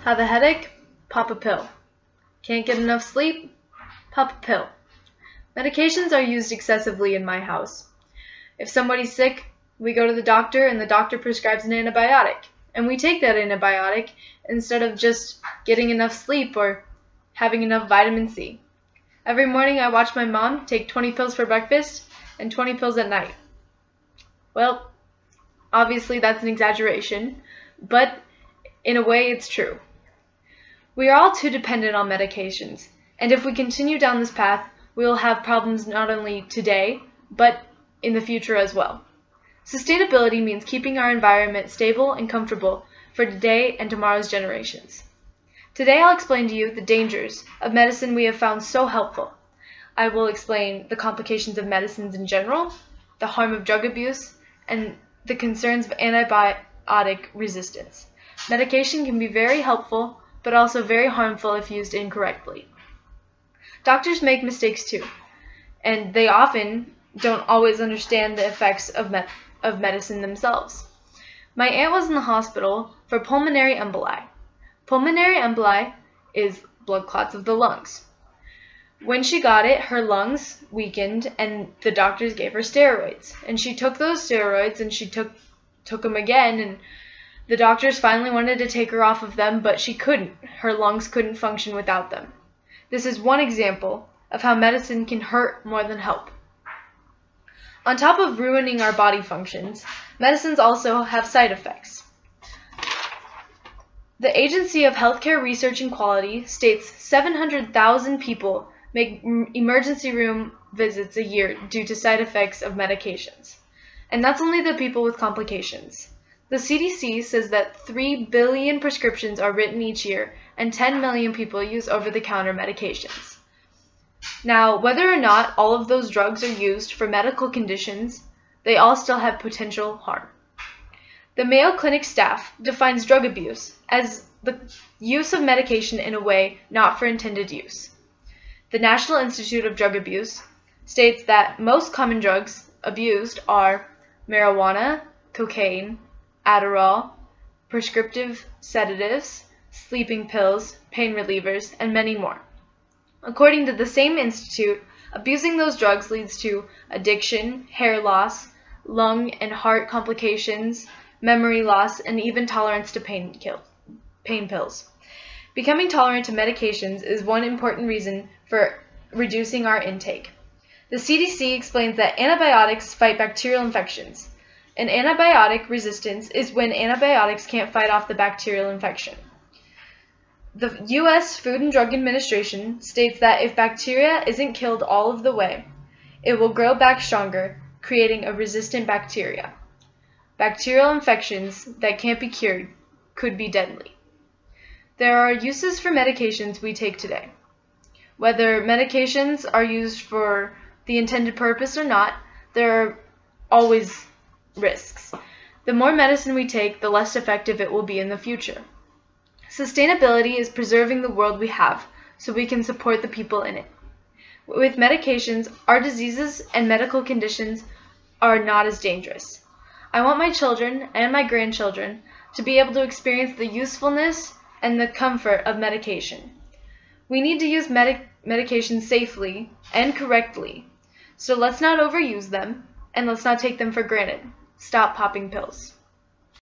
Have a headache? Pop a pill. Can't get enough sleep? Pop a pill. Medications are used excessively in my house. If somebody's sick, we go to the doctor and the doctor prescribes an antibiotic, and we take that antibiotic instead of just getting enough sleep or having enough vitamin C. Every morning I watch my mom take 20 pills for breakfast and 20 pills at night. Well, obviously that's an exaggeration, but in a way it's true. We are all too dependent on medications, and if we continue down this path, we will have problems not only today, but in the future as well. Sustainability means keeping our environment stable and comfortable for today and tomorrow's generations. Today I'll explain to you the dangers of medicine we have found so helpful. I will explain the complications of medicines in general, the harm of drug abuse, and the concerns of antibiotic resistance. Medication can be very helpful, but also very harmful if used incorrectly. Doctors make mistakes too, and they often don't always understand the effects of medicine themselves. My aunt was in the hospital for pulmonary emboli. Pulmonary emboli is blood clots of the lungs. When she got it, her lungs weakened and the doctors gave her steroids. And she took those steroids and she took them again, and the doctors finally wanted to take her off of them, but she couldn't. Her lungs couldn't function without them. This is one example of how medicine can hurt more than help. On top of ruining our body functions, medicines also have side effects. The Agency of Healthcare Research and Quality states 700,000 people make emergency room visits a year due to side effects of medications. And that's only the people with complications. The CDC says that 3 billion prescriptions are written each year and 10 million people use over-the-counter medications. Now, whether or not all of those drugs are used for medical conditions, they all still have potential harm. The Mayo Clinic staff defines drug abuse as the use of medication in a way not for intended use. The National Institute of Drug Abuse states that most common drugs abused are marijuana, cocaine, Adderall, prescriptive sedatives, sleeping pills, pain relievers, and many more. According to the same institute, abusing those drugs leads to addiction, hair loss, lung and heart complications, memory loss, and even tolerance to pain pills. Becoming tolerant to medications is one important reason for reducing our intake. The CDC explains that antibiotics fight bacterial infections. An antibiotic resistance is when antibiotics can't fight off the bacterial infection. The U.S. Food and Drug Administration states that if bacteria isn't killed all of the way, it will grow back stronger, creating a resistant bacteria. Bacterial infections that can't be cured could be deadly. There are uses for medications we take today. Whether medications are used for the intended purpose or not, there are always risks. The more medicine we take, the less effective it will be in the future. Sustainability is preserving the world we have so we can support the people in it. With medications, our diseases and medical conditions are not as dangerous. I want my children and my grandchildren to be able to experience the usefulness and the comfort of medication. We need to use medication safely and correctly, so let's not overuse them and let's not take them for granted. Stop popping pills.